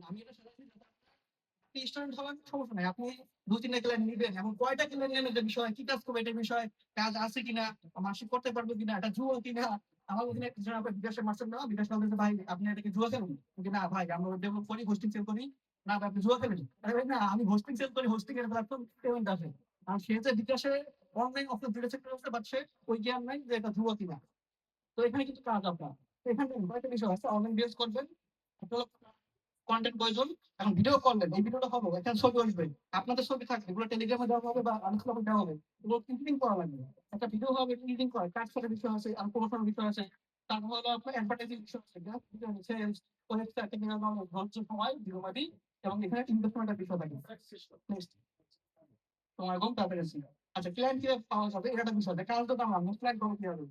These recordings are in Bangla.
আমি এটা সাজাচ্ছি যাতে আপনি স্টুডেন্ট হবেন সমস্যা নাই। আপনি ২-৩ টা ক্লাস নিবেন। এখন কয়টা ক্লাস নেন এটার বিষয়, কি কাজ করবে এটার বিষয়, কাজ আছে কিনা, মাসিক করতে পারবে কিনা, এটা জুয়া কিনা। আমার ওখানে একজন আপনার বিকাশে মাস্টার না, বিকাশ বলতেছে ভাই আপনি এটাকে জুয়া খেলেন? না ভাই আমরা ডেভেলপ করি, হোস্টিং সেল করি। না ভাই আপনি জুয়া খেলেন? আরে ভাই না আমি হোস্টিং সেল করি, হোস্টিং এর প্ল্যাটফর্ম পেমেন্ট আসে। আর সে যে বিকাশে অনলাইন অফলাইন দুইটা সেক্টর আছে, বাট সে ওই জ্ঞান নাই যে এটা জুয়া কিনা। তো এখানে কিন্তু কাজ আপনার। তো এখানে কয়েকটা বিষয় আছে, অনলাইন বেস করবেন, কন্টেন্ট প্রয়োজন। এখন ভিডিও করলেন, এই ভিডিওটা হবে, এখানে ছবি আসবে, আপনাদের ছবি থাকবে, এগুলো টেলিগ্রামে দেওয়া হবে বা আনস্ক্রাবে দেওয়া হবে, এগুলো এডিটিং করা লাগবে। একটা ভিডিও হবে এডিটিং করা, কাজ করার বিষয় আছে, আর প্রমোশনের বিষয় আছে, তারপর হলো আপনার অ্যাডভার্টাইজিং বিষয় আছে, সেলস, ওয়েবসাইট থেকে ধৈর্য সময় দীর্ঘমেয়াদী, এবং এখানে ইনভেস্টমেন্টের বিষয় থাকে। নেক্সট সময় এবং ট্রান্সপারেন্সি। আচ্ছা ক্লায়েন্ট কিভাবে পাওয়া যাবে এটা একটা বিষয়, কাজ তো আমার ক্লায়েন্ট পাবো কিভাবে।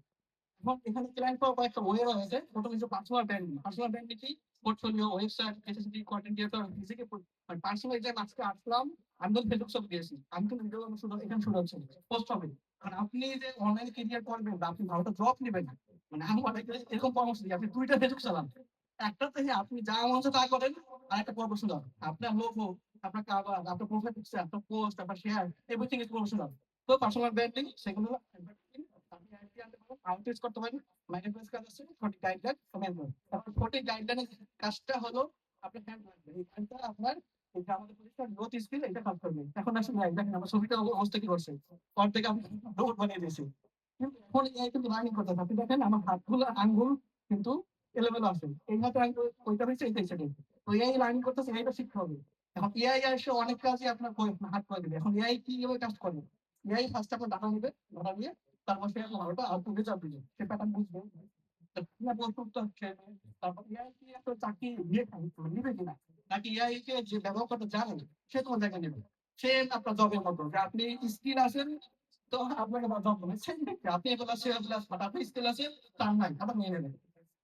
এখন এখানে ক্লায়েন্ট পাওয়ার কয়েকটা ওয়ে রয়েছে। প্রথম হচ্ছে পার্সোনাল ব্র্যান্ডিং। পার্সোনাল ব্র্যান্ডিং কি? Portfolio, website, SSC, content creator, নিজেকে মানে পার্সোনাল যে আজকে আসলাম, আমি তো ফেসবুক সব দিয়েছি, আমি কিন্তু ভিডিও শুরু এখানে শুরু হচ্ছে পোস্ট হবে। কারণ আপনি যে অনলাইন ক্যারিয়ার করবেন বা আপনি ভালো জব নেবেন, মানে আমি অনেক এরকম পরামর্শ দিই, আপনি দুইটা ফেসবুক চালান। একটাতে আপনি যা মন চায় তা করেন, আর একটা প্রমোশনাল। আপনার লোগো, আপনার কাভার, আপনার প্রোফাইল পিকচার, আপনার পোস্ট, আপনার শেয়ার, এভরিথিং ইজ প্রমোশনাল। তো পার্সোনাল ব্র্যান্ডিং সেগুলো আপনি আইডি আনতে পারেন, আউটরিচ করতে পারেন। ম্যানেজমেন্ট কাজ আছে, সঠিক গাইডলাইন মেইন রোল। এখন সঠিক গাইডলাইনের কাজটা হলো আপনি হ্যান্ড রাখবেন, এই হ্যান্ডটা আপনার এই যে আমাদের প্রতিষ্ঠান গ্রোথ স্কিল এটা কাজ করবে। এখন আসলে দেখেন আমার ছবিটা অবস্থা কি করছে, পর থেকে আমি রোবট বানিয়ে দিয়েছি। কিন্তু এখন এআই কিন্তু লার্নিং করতে হবে। আপনি দেখেন আমার হাতগুলো আঙ্গুল কিন্তু এলোমেলো আছে, এই হাতে আঙ্গুল ওইটা হয়েছে এইটা হিসেবে। তো এআই লার্নিং করতেছে, এআইটা শিখতে হবে। এখন এআই এসে অনেক কাজই আপনার হাত করে দেবে। এখন এআই কিভাবে কাজ করে? এআই ফার্স্ট আপনার ডাটা নিবে, ডাটা নিয়ে তারপর সে আপনার ওটা আউটপুট রেজাল্ট দিবে, সে প্যাটার্ন বুঝবে। তারপর এআই কি একটা চাকরি দিয়ে নিবে কিনা, নাকি এআই কে যে ব্যবহার করতে জানে সে তোমার জায়গা নেবে। সেম আপনার জবের মতো যে আপনি স্কিল আছেন, তো আপনাকে জব দেবে। সেম আপনি এগুলো সেলস বাট আপনি স্কিল আছে, তার নাই, আবার নিয়ে নেবেন।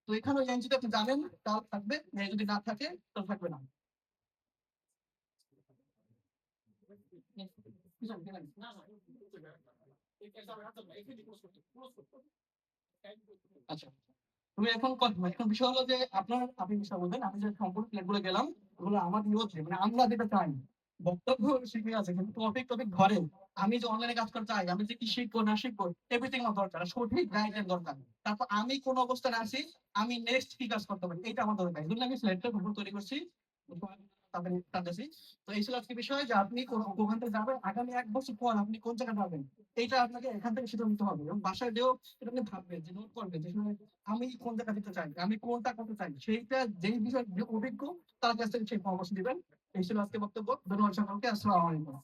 তো এখানে এআই যদি আপনি জানেন তাহলে থাকবে, এআই যদি না থাকে তাহলে থাকবে না। আচ্ছা তুমি এখন এখন বিষয় হলো যে আপনার আপনি বিষয় বলবেন, আমি যে সম্পূর্ণ প্লেট গুলো গেলাম ওগুলো আমার ইয়ে মানে আমরা যেটা চাই বক্তব্য শিখে আছে, কিন্তু টপিক টপিক ধরে আমি যে অনলাইনে কাজ করতে চাই, আমি যে কি শিখবো না শিখবো এভরিথিং আমার দরকার, সঠিক গাইডলাইন দরকার। তারপর আমি কোন অবস্থানে আছি, আমি নেক্সট কি কাজ করতে পারি, এইটা আমার দরকার। এই জন্য আমি স্লাইডটা তৈরি করছি, তাড়াতাড়ি টানতেছি। তো এই ছিল আজকে বিষয় যে আপনি ওখান থেকে যাবেন, আগামী ১ বছর পর আপনি কোন জায়গায় যাবেন এইটা আপনাকে এখান থেকে সিদ্ধান্ত নিতে হবে, এবং বাসায় যেও এটা আপনি ভাববেন যে নোট করবেন যে আমি কোন জায়গা দিতে চাই, আমি কোনটা করতে চাই, সেইটা যেই বিষয় যে অভিজ্ঞ তার কাছ থেকে সেই পরামর্শ দিবেন। এই ছিল আজকে বক্তব্য। ধন্যবাদ সকলকে। আসসালামু আলাইকুম।